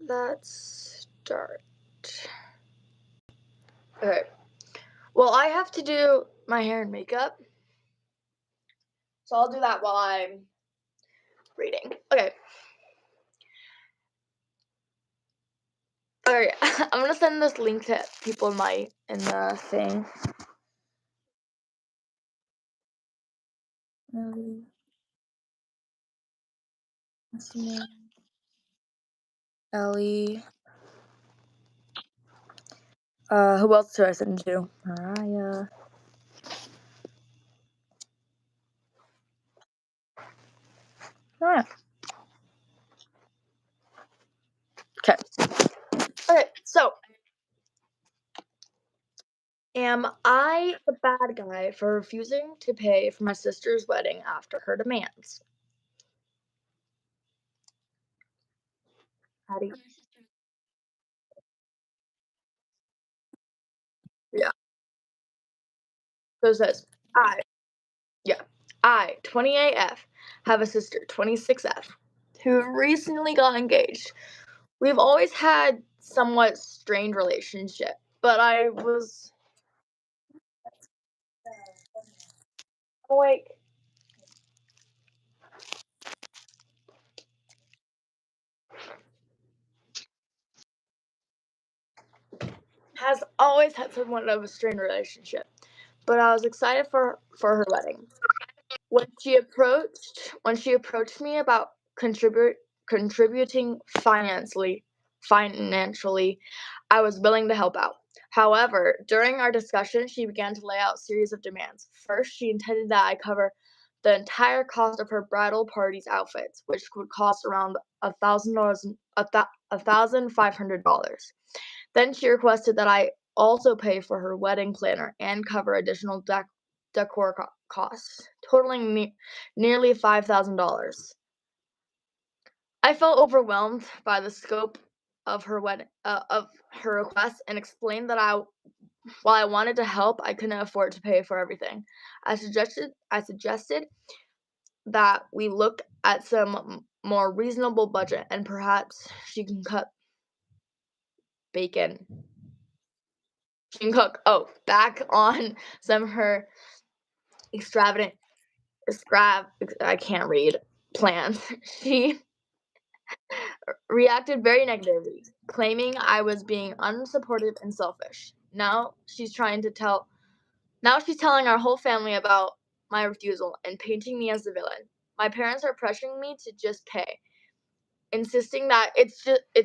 let's start. Okay. Well, I have to do my hair and makeup, so I'll do that while I'm reading. Okay. Alright, I'm gonna send this link to people in the thing. What's the name? Ellie. Who else do I send to? Mariah. Alright. Okay. Okay, so am I the bad guy for refusing to pay for my sister's wedding after her demands? Addie. Yeah. So it says, I, 28F, have a sister, 26F, who recently got engaged. We've always had somewhat strained relationship, but I was awake. Has always had somewhat of a strained relationship, but I was excited for her wedding. When she approached me about contributing financially, I was willing to help out. However, during our discussion, she began to lay out a series of demands. First, she intended that I cover the entire cost of her bridal party's outfits, which would cost around $1,000, $1,500. Then she requested that I also pay for her wedding planner and cover additional decor costs, totaling nearly $5,000. I felt overwhelmed by the scope of her request and explained that while I wanted to help, I couldn't afford to pay for everything. I suggested that we look at some more reasonable budget and perhaps she can cut bacon. She can cook back on some of her extravagant I can't read plans. She reacted very negatively, claiming I was being unsupportive and selfish. Now she's telling our whole family about my refusal and painting me as the villain. My parents are pressuring me to just pay, insisting that it's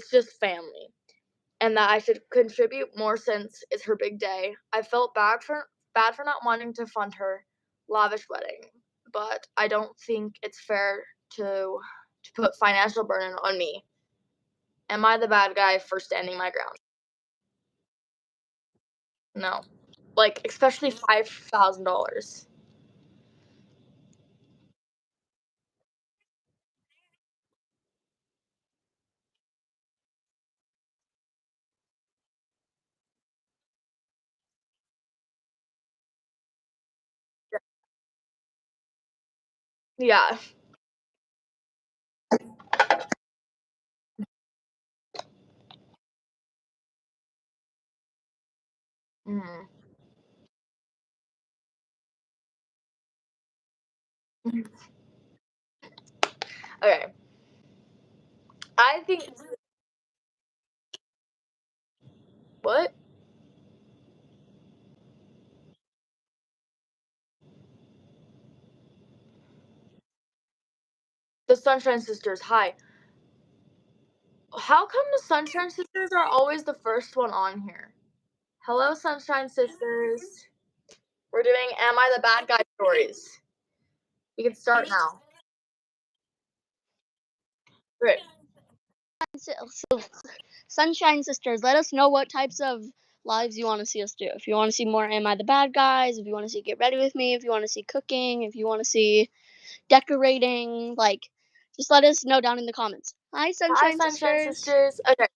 just family and that I should contribute more since it's her big day. I felt bad for not wanting to fund her lavish wedding, but I don't think it's fair to put financial burden on me. Am I the bad guy for standing my ground? No. Like, especially $5,000. Yeah. Mhm. Okay. I think what? The Sunshine Sisters. Hi. How come the Sunshine Sisters are always the first one on here? Hello, Sunshine Sisters. We're doing Am I the Bad Guy stories. We can start now. Great. So, Sunshine Sisters, let us know what types of lives you want to see us do. If you want to see more Am I the Bad Guys, if you want to see Get Ready With Me, if you want to see cooking, if you want to see decorating, just let us know down in the comments. Hi, Sunshine Sisters. Okay.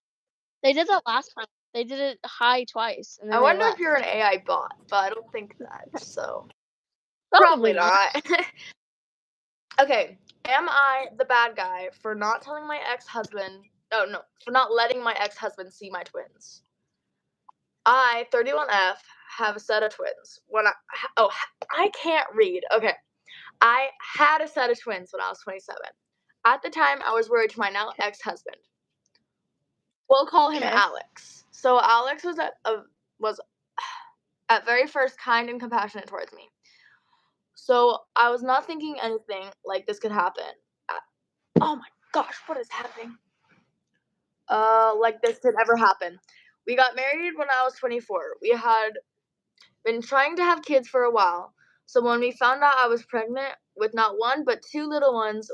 They did that last time. They did it high twice. And then I wonder if you're an AI bot, but I don't think that, so. Probably not. Okay. Am I the bad guy for not telling my ex-husband oh, no, for not letting my ex-husband see my twins? I, 31F, have a set of twins. I can't read. Okay. I had a set of twins when I was 27. At the time, I was married to my now ex-husband. We'll call him Okay. Alex. So Alex was at very first kind and compassionate towards me. So I was not thinking anything like this could happen. Oh my gosh, what is happening? Like this could ever happen. We got married when I was 24. We had been trying to have kids for a while. So when we found out I was pregnant with not one but two little ones.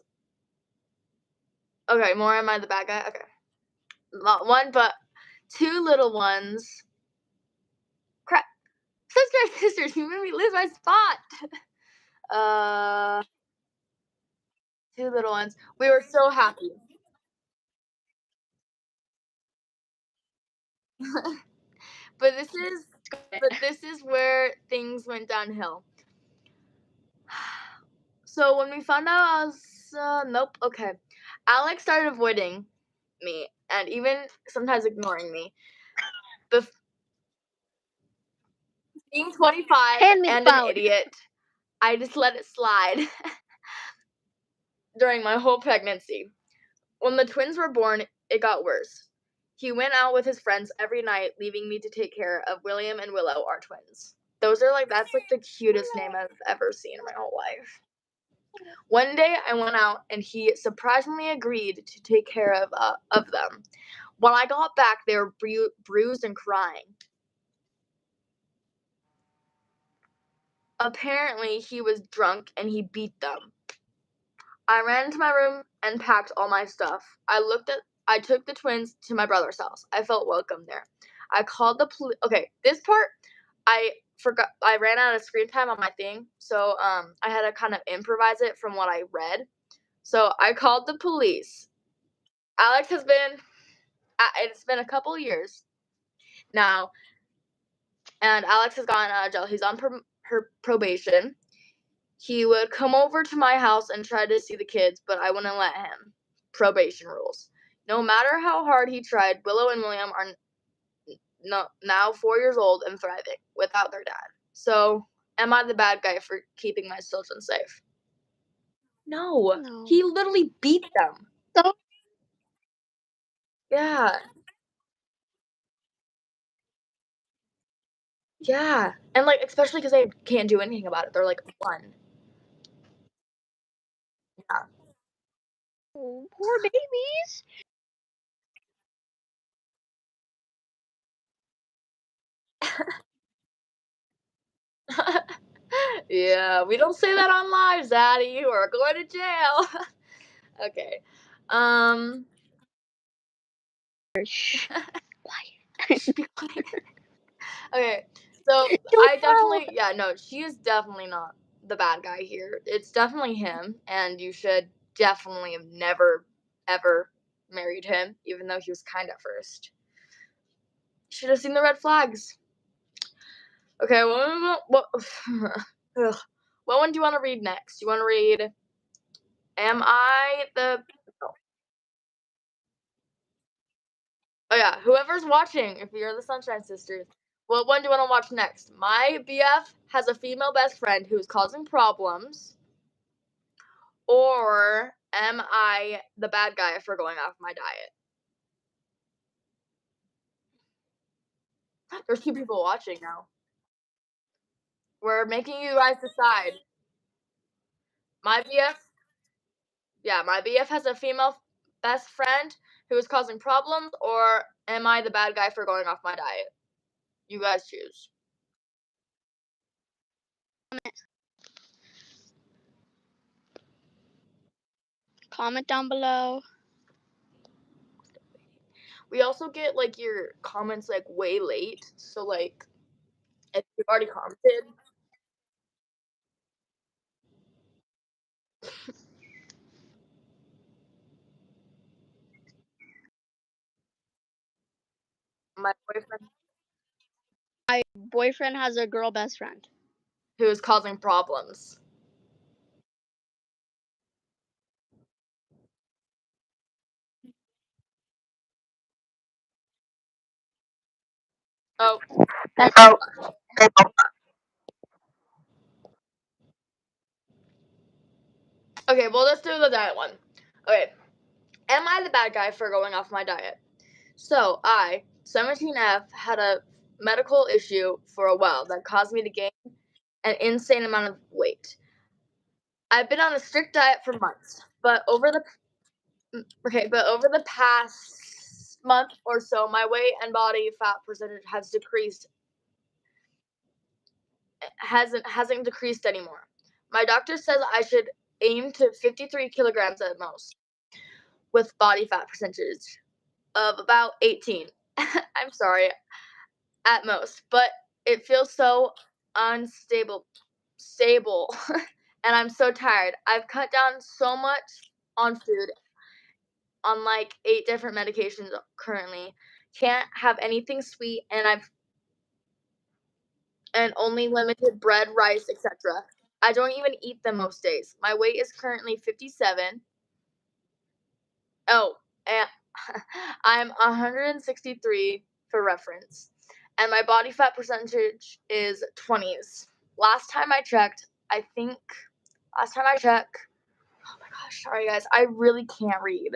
Okay, more am I the bad guy? Okay. Not one but two little ones. Crap. Sisters, you made me lose my spot. Uh, two little ones. We were so happy. but this is but this is where things went downhill. So when we found out I was nope, okay. Alex started avoiding me and even sometimes ignoring me. Bef- Being 25 Hand me the and an phone. idiot, I just let it slide during my whole pregnancy. When the twins were born, it got worse. He went out with his friends every night, leaving me to take care of William and Willow, our twins. That's like the cutest name I've ever seen in my whole life. One day I went out and he surprisingly agreed to take care of them. When I got back, they were bruised and crying. Apparently, he was drunk and he beat them. I ran into my room and packed all my stuff. I took the twins to my brother's house. I felt welcome there. I called the police. Okay, this part I forgot. I ran out of screen time on my thing, so I had to kind of improvise it from what I read. So I called the police. Alex has been. It's been a couple years now, and Alex has gotten out of jail. He's on her probation. He would come over to my house and try to see the kids, but I wouldn't let him. Probation rules. No matter how hard he tried, Willow and William are now 4 years old and thriving without their dad. So, am I the bad guy for keeping my children safe? No. No. He literally beat them. So Yeah. Yeah. And, like, especially because they can't do anything about it. They're, like, one. poor babies. Yeah. Yeah, we don't say that on live, Zaddy. We're going to jail. Okay. Um. Shh. Should be quiet. Okay. So Don't I tell. definitely, yeah, no, she is definitely not the bad guy here. It's definitely him, and you should definitely have never, ever married him, even though he was kind at first. Should have seen the red flags. Okay, ugh. What one do you want to read next? You want to read Am I the oh, oh yeah, whoever's watching, if you're the Sunshine Sisters, what one do you want to watch next? My BF has a female best friend who's causing problems, or am I the bad guy for going off my diet? There's two people watching now. We're making you guys decide. My BF, yeah, my BF has a female best friend who is causing problems, or am I the bad guy for going off my diet? You guys choose. Comment down below. We also get like your comments like way late, so like if you've already commented, my boyfriend My boyfriend has a girl best friend. who is causing problems. Oh, That's thank you. Okay, well, let's do the diet one. Okay, am I the bad guy for going off my diet? So, 17F, had a medical issue for a while that caused me to gain an insane amount of weight. I've been on a strict diet for months, but over the past month or so, my weight and body fat percentage has decreased. Hasn't decreased anymore. My doctor says I should aim to 53 kilograms at most, with body fat percentage of about 18. I'm sorry, at most, but it feels so stable, and I'm so tired. I've cut down so much on food, on like 8 different medications currently. Can't have anything sweet, and only limited bread, rice, etc. I don't even eat them most days. My weight is currently 57. Oh, and I'm 163 for reference, and my body fat percentage is 20s. Last time I checked, I think last time I checked, oh my gosh, sorry guys, I really can't read.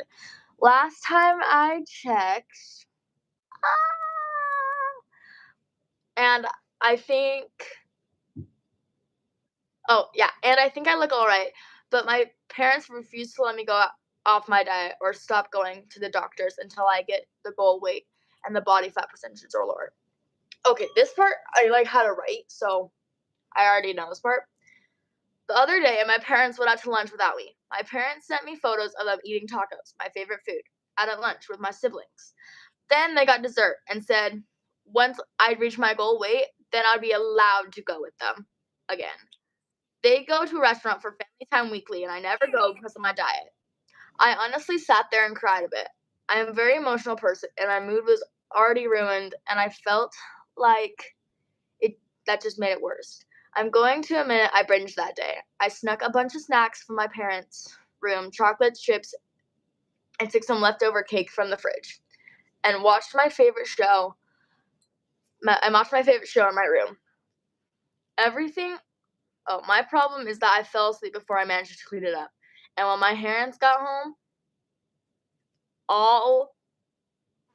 Last time I checked, and I think, oh yeah, and I think I look all right, but my parents refuse to let me go off my diet or stop going to the doctors until I get the goal weight and the body fat percentages are lower. Okay, this part I like how to write, so I already know this part. The other day, my parents went out to lunch without me. My parents sent me photos of them eating tacos, my favorite food, out at lunch with my siblings. Then they got dessert and said once I'd reach my goal weight, then I'd be allowed to go with them again. They go to a restaurant for family time weekly, and I never go because of my diet. I honestly sat there and cried a bit. I am a very emotional person, and my mood was already ruined, and I felt like it that just made it worse. I'm going to admit I binged that day. I snuck a bunch of snacks from my parents' room, chocolates, chips, and took some leftover cake from the fridge, and watched my favorite show. I watched my favorite show in my room. Everything. Oh, my problem is that I fell asleep before I managed to clean it up, and when my parents got home, all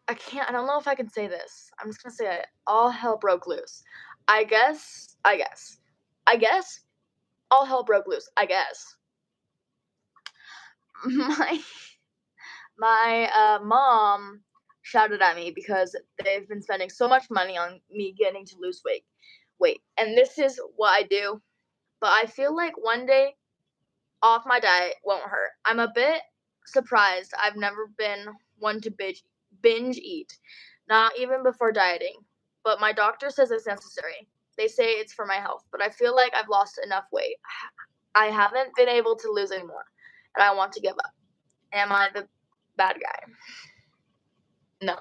I can't. I don't know if I can say this. I'm just gonna say it. All hell broke loose. I guess. I guess. I guess. All hell broke loose. I guess. My mom shouted at me because they've been spending so much money on me getting to lose weight. And this is what I do. But I feel like one day off my diet won't hurt. I'm a bit surprised. I've never been one to binge eat, not even before dieting. But my doctor says it's necessary. They say it's for my health, but I feel like I've lost enough weight. I haven't been able to lose anymore, and I want to give up. Am I the bad guy? No.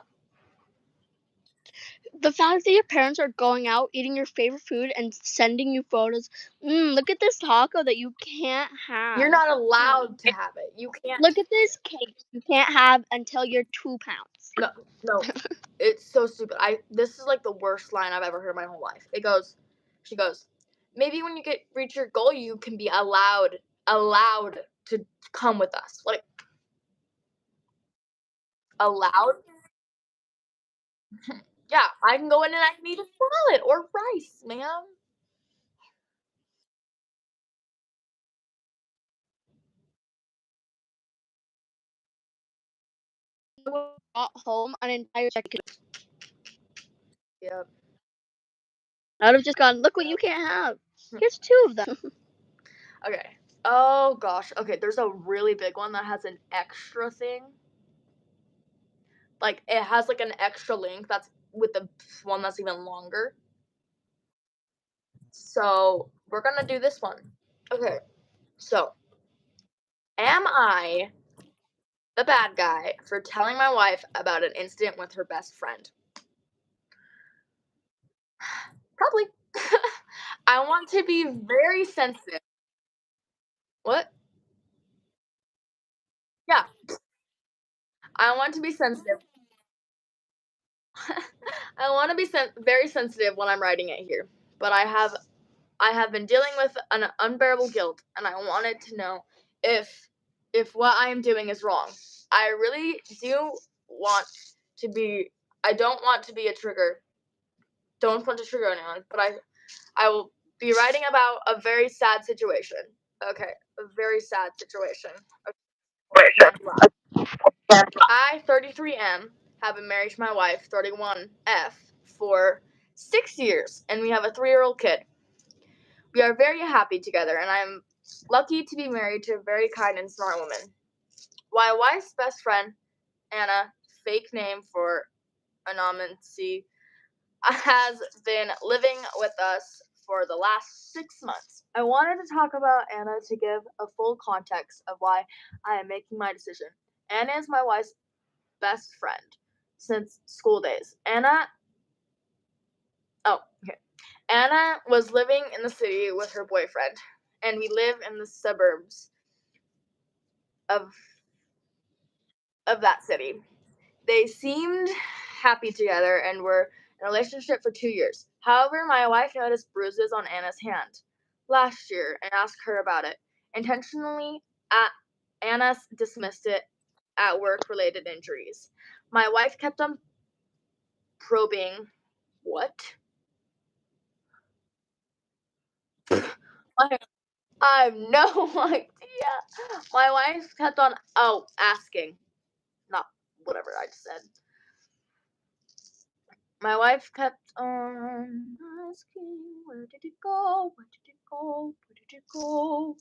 The fact that your parents are going out, eating your favorite food, and sending you photos. Look at this taco that you can't have. You're not allowed to have it. You can't. Look at this cake you can't have until you're 2 pounds. No. It's so stupid. This is like the worst line I've ever heard in my whole life. She goes, maybe when you reach your goal, you can be allowed to come with us. Like, allowed? Yeah, I can go in and I can eat a salad or rice, ma'am. Brought home an entire chicken. Yep. I would have just gone, look what you can't have. Here's 2 of them. Okay. Oh gosh. Okay, there's a really big one that has an extra thing. Like it has like an extra link that's with the one that's even longer. So we're gonna do this one. Okay. So am I the bad guy for telling my wife about an incident with her best friend? Probably. I want to be very sensitive. What? Yeah, I want to be sensitive. I want to be very sensitive when I'm writing it here, but I have been dealing with an unbearable guilt, and I wanted to know if what I am doing is wrong. I really do want to be. I don't want to be a trigger. Don't want to trigger anyone, but I will be writing about a very sad situation. Okay, a very sad situation. I, 33M, have been married to my wife, 31F, for 6 years, and we have a 3-year-old kid. We are very happy together, and I am lucky to be married to a very kind and smart woman. My wife's best friend, Anna, fake name for anonymity, has been living with us for the last 6 months. I wanted to talk about Anna to give a full context of why I am making my decision. Anna is my wife's best friend since school days. Anna was living in the city with her boyfriend, and we live in the suburbs of that city. They seemed happy together and were in a relationship for 2 years. However, my wife noticed bruises on Anna's hand last year and asked her about it. Intentionally, Anna dismissed it at work-related injuries. My wife kept on probing. What? I have no idea. My wife kept on asking. Not whatever I just said. My wife kept on asking, where did it go? Where did it go? Where did it go?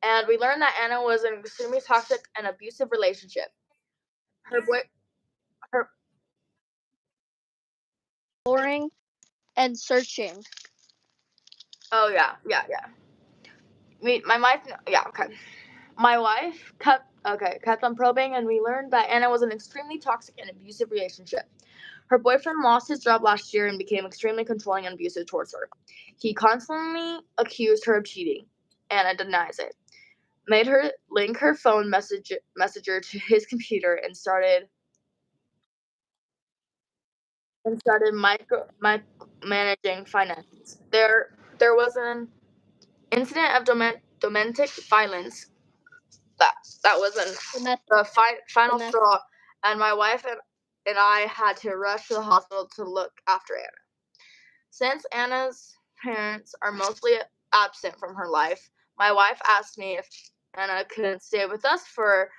And we learned that Anna was in an extremely toxic and abusive relationship. Her boy, her Exploring and searching. oh yeah. My wife, yeah, okay. My wife kept on probing, and we learned that Anna was in an extremely toxic and abusive relationship. Her boyfriend lost his job last year and became extremely controlling and abusive towards her. He constantly accused her of cheating. Anna denies it. Made her link her phone messenger to his computer and started managing finances. There was an incident of domestic violence that was the final Domestic. straw, and my wife and I had to rush to the hospital to look after Anna. Since Anna's parents are mostly absent from her life, my wife asked me if Anna could stay with us for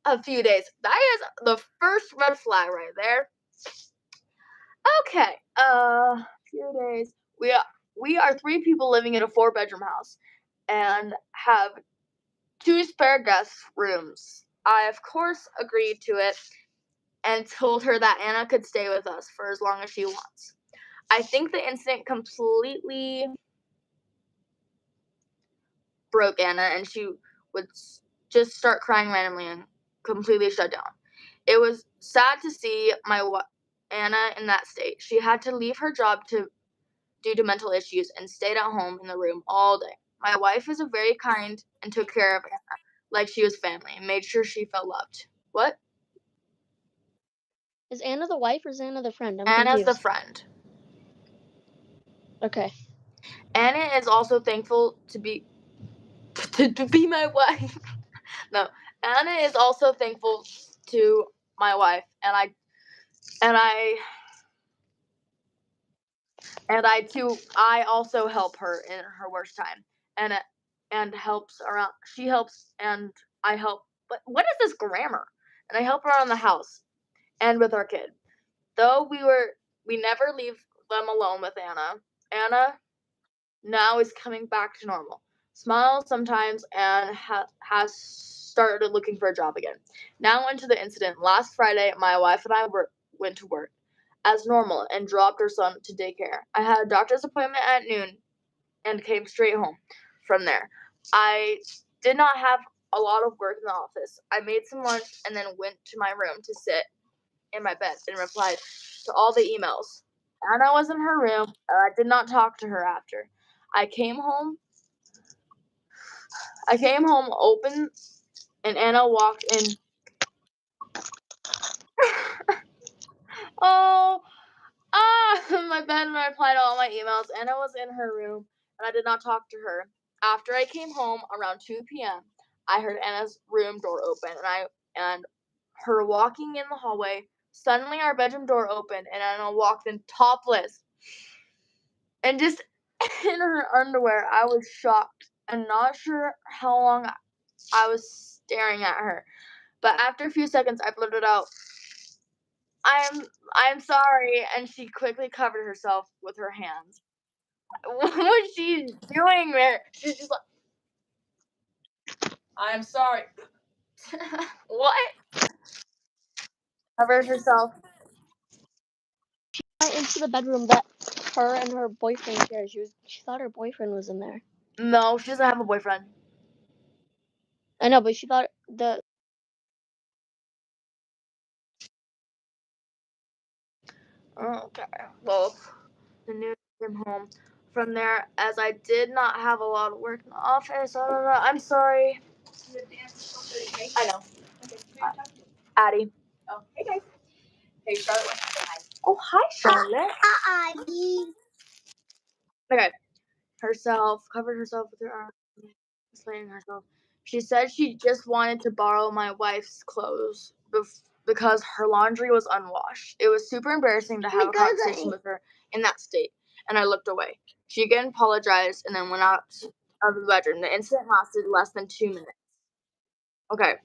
a few days. That is the first red flag right there. Okay, few days. We are 3 people living in a 4-bedroom house and have 2 spare guest rooms. I of course agreed to it and told her that Anna could stay with us for as long as she wants. I think the incident completely broke Anna, and she would just start crying randomly and completely shut down. It was sad to see Anna in that state. She had to leave her job due to mental issues and stayed at home in the room all day. My wife is a very kind and took care of Anna like she was family and made sure she felt loved. What? Is Anna the wife or is Anna the friend? I'm Anna's the confused. friend. Okay. Anna is also thankful to be my wife. No, Anna is also thankful to my wife, and I also help her in her worst time, and helps around. She helps, and I help. But what is this grammar? And I help around the house and with our kid. Though we never leave them alone with Anna. Anna now is coming back to normal. Smiles sometimes and has started looking for a job again. Now into the incident. Last Friday, my wife and I went to work as normal and dropped our son to daycare. I had a doctor's appointment at noon and came straight home from there. I did not have a lot of work in the office. I made some lunch and then went to my room to sit in my bed and replied to all the emails. Anna was in her room, and I did not talk to her after. I came home. Opened, and Anna walked in. Oh, My bed and I replied to all my emails. Anna was in her room, and I did not talk to her. After I came home around 2 p.m., I heard Anna's room door open, and her walking in the hallway. Suddenly, our bedroom door opened, and Anna walked in topless and just in her underwear. I was shocked and not sure how long I was staring at her. But after a few seconds, I blurted out, I'm sorry," and she quickly covered herself with her hands. What was she doing there? She's just like, "I'm sorry." What? Covered herself. Went into the bedroom that her and her boyfriend shared. She thought her boyfriend was in there. No, she doesn't have a boyfriend. I know, but she thought the Okay. Well, the news came home. From there, as I did not have a lot of work in the office, I'm sorry. I know. Addie. Oh, hey guys. Hey, Charlotte wants to say hi. Oh, hi, Charlotte. Addie. Okay. Covered herself with her arm, explaining herself. She said she just wanted to borrow my wife's clothes because her laundry was unwashed. It was super embarrassing to have a conversation with her in that state, and I looked away. She again apologized and then went out of the bedroom. The incident lasted less than 2 minutes. Okay,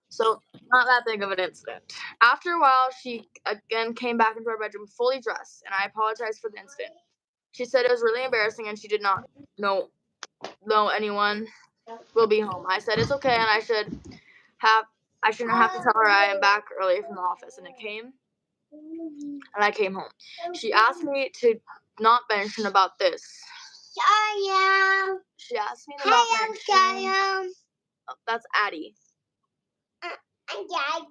so not that big of an incident. After a while, she again came back into our bedroom fully dressed, and I apologized for the incident. She said it was really embarrassing and she did not know anyone will be home. I said it's okay, and I shouldn't have to tell her I am back early from the office, and I came home. She asked me to not mention about this. She asked me to not mention. Oh, that's Addie. I'm Daddy.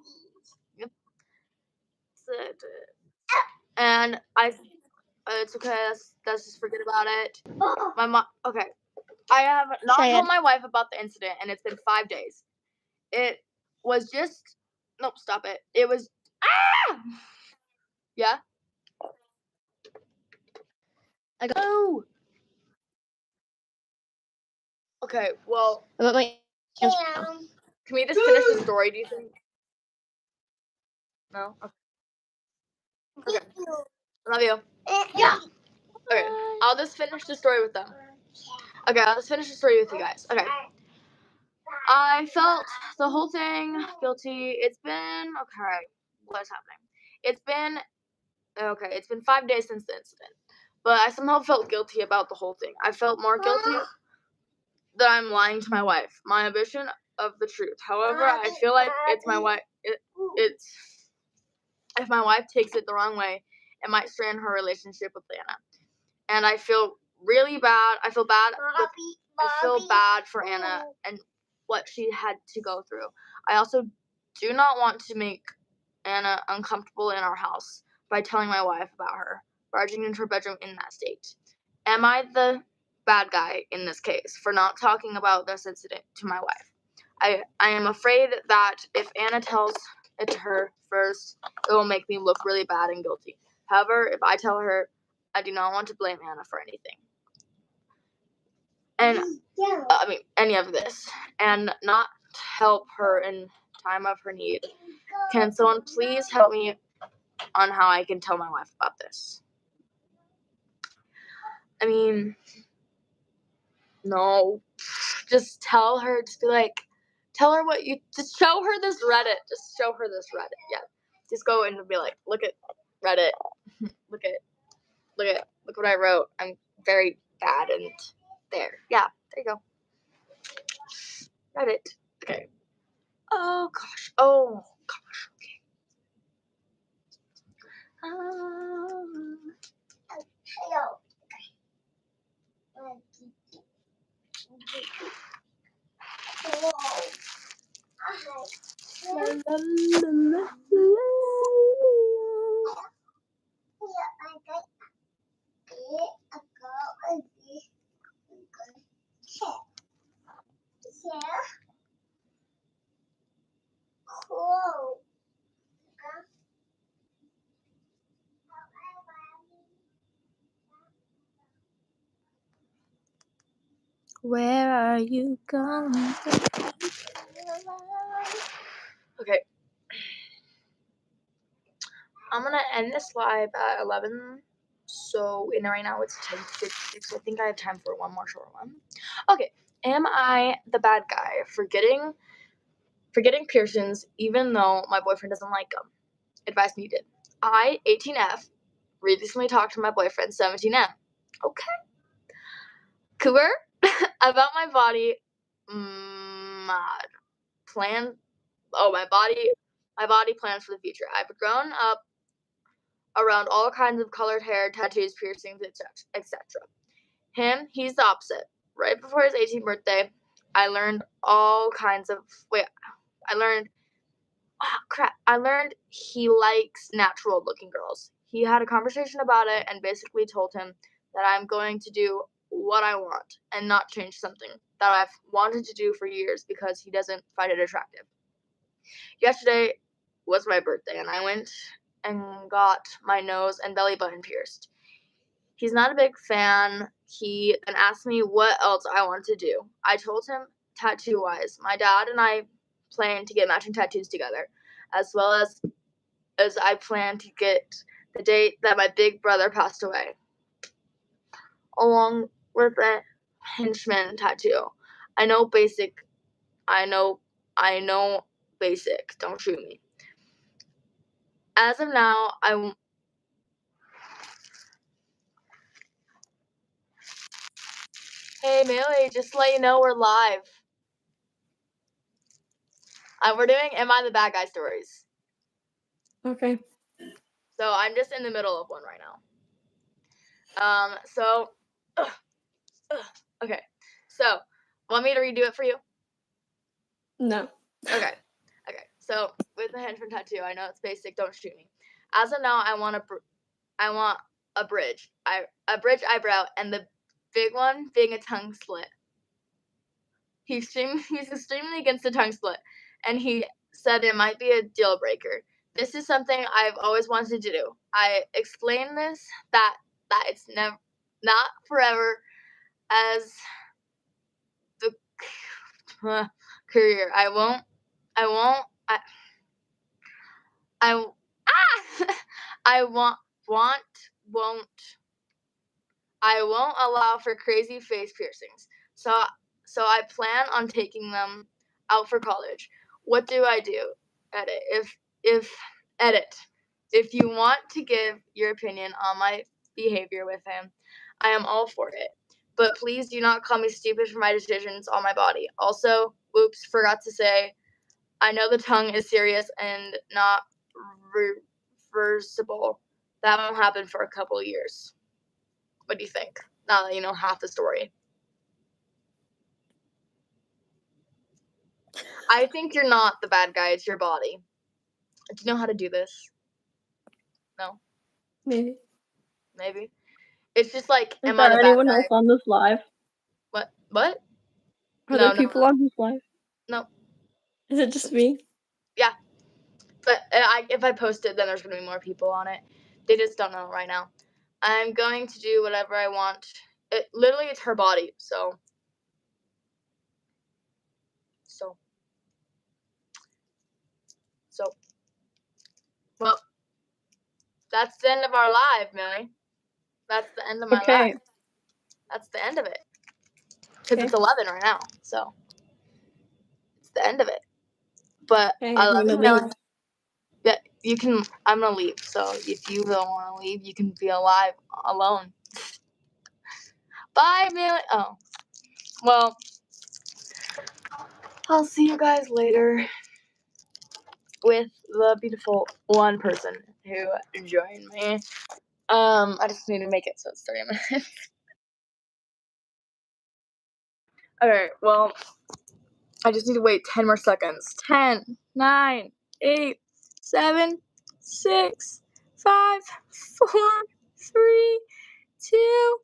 Yep. And it's okay. Let's just forget about it. My mom. Okay. I have not told my wife about the incident, and it's been 5 days. It was just. Nope, stop it. It was. Ah! Yeah? Oh! Okay, well. about my Can we just finish the story, do you think? No? Okay. Love you. Yeah. Okay, I'll just finish the story with them. Okay, I'll just finish the story with you guys. Okay. I felt the whole thing guilty. It's been okay. What's happening? It's been 5 days since the incident, but I somehow felt guilty about the whole thing. I felt more guilty that I'm lying to my wife. My ambition of the truth. However, I feel like it's my wife. It's if my wife takes it the wrong way, it might strain her relationship with Anna. And I feel really bad. I feel bad for Anna and what she had to go through. I also do not want to make Anna uncomfortable in our house by telling my wife about her barging into her bedroom in that state. Am I the bad guy in this case for not talking about this incident to my wife? I am afraid that if Anna tells it to her first, it will make me look really bad and guilty. However, if I tell her, I do not want to blame Anna for anything. And any of this, and not help her in time of her need. Can someone please help me on how I can tell my wife about this? I mean, no. Just tell her, just be like, just show her this Reddit. Just show her this Reddit. Yeah. Just go and be like, look at Reddit. look what I wrote. I'm very bad and there. Yeah, there you go. Reddit. Okay. Oh gosh. Okay. Hello. Cool. Where are you going? Okay. I'm gonna end this live at 11. So right now it's 10:56. I think I have time for one more short one. Okay. Am I the bad guy for getting piercings even though my boyfriend doesn't like them? Advice needed. I, 18F, recently talked to my boyfriend, 17M. Okay. Cooper, about my body, plan. Oh, my body plans for the future. I've grown up around all kinds of colored hair, tattoos, piercings, etc. Him, he's the opposite. Right before his 18th birthday, I learned all kinds of. I learned he likes natural looking girls. He had a conversation about it and basically told him that I'm going to do what I want and not change something that I've wanted to do for years because he doesn't find it attractive. Yesterday was my birthday and I went and got my nose and belly button pierced. He's not a big fan. He then asked me what else I want to do. I told him tattoo-wise, my dad and I plan to get matching tattoos together, as well as I plan to get the date that my big brother passed away, along with a henchman tattoo. I know basic. I know basic. Don't shoot me. As of now, Hey, Millie, just to let you know we're live. We're doing Am I the Bad Guy stories. Okay. So I'm just in the middle of one right now. Okay. So, want me to redo it for you? No. Okay. So, with the henchman tattoo, I know it's basic. Don't shoot me. As of now, I want a bridge. A bridge eyebrow, and the big one being a tongue slit. He's extremely against the tongue split, and he said it might be a deal breaker. This is something I've always wanted to do. I explained this that it's not forever as the career. I won't allow for crazy face piercings. So I plan on taking them out for college. What do I do? Edit. If you want to give your opinion on my behavior with him, I am all for it. But please do not call me stupid for my decisions on my body. Also, oops, forgot to say, I know the tongue is serious and not reversible. That won't happen for a couple of years. What do you think? Now that you know half the story. I think you're not the bad guy. It's your body. Do you know how to do this? No? Maybe. Maybe. It's just like, Is am I there the bad anyone guy? else on this live? What? Are No, there people on this live? No. Is it just me? Yeah. But if I post it, then there's going to be more people on it. They just don't know right now. I'm going to do whatever I want. Literally, it's her body. So. Well, that's the end of our live, Millie. That's the end of my Okay. live. That's the end of it. Because Okay. it's 11 right now. So. It's the end of it. But Okay, I I'm love gonna you, Millie. leave. Yeah, you can. I'm gonna leave. So if you don't want to leave, you can be alive alone. Bye, Millie. Oh, well, I'll see you guys later with the beautiful one person who joined me. I just need to make it so it's 30 minutes. Okay, well, I just need to wait 10 more seconds. 10, 9, 8, 7, 6, 5, 4, 3, 2,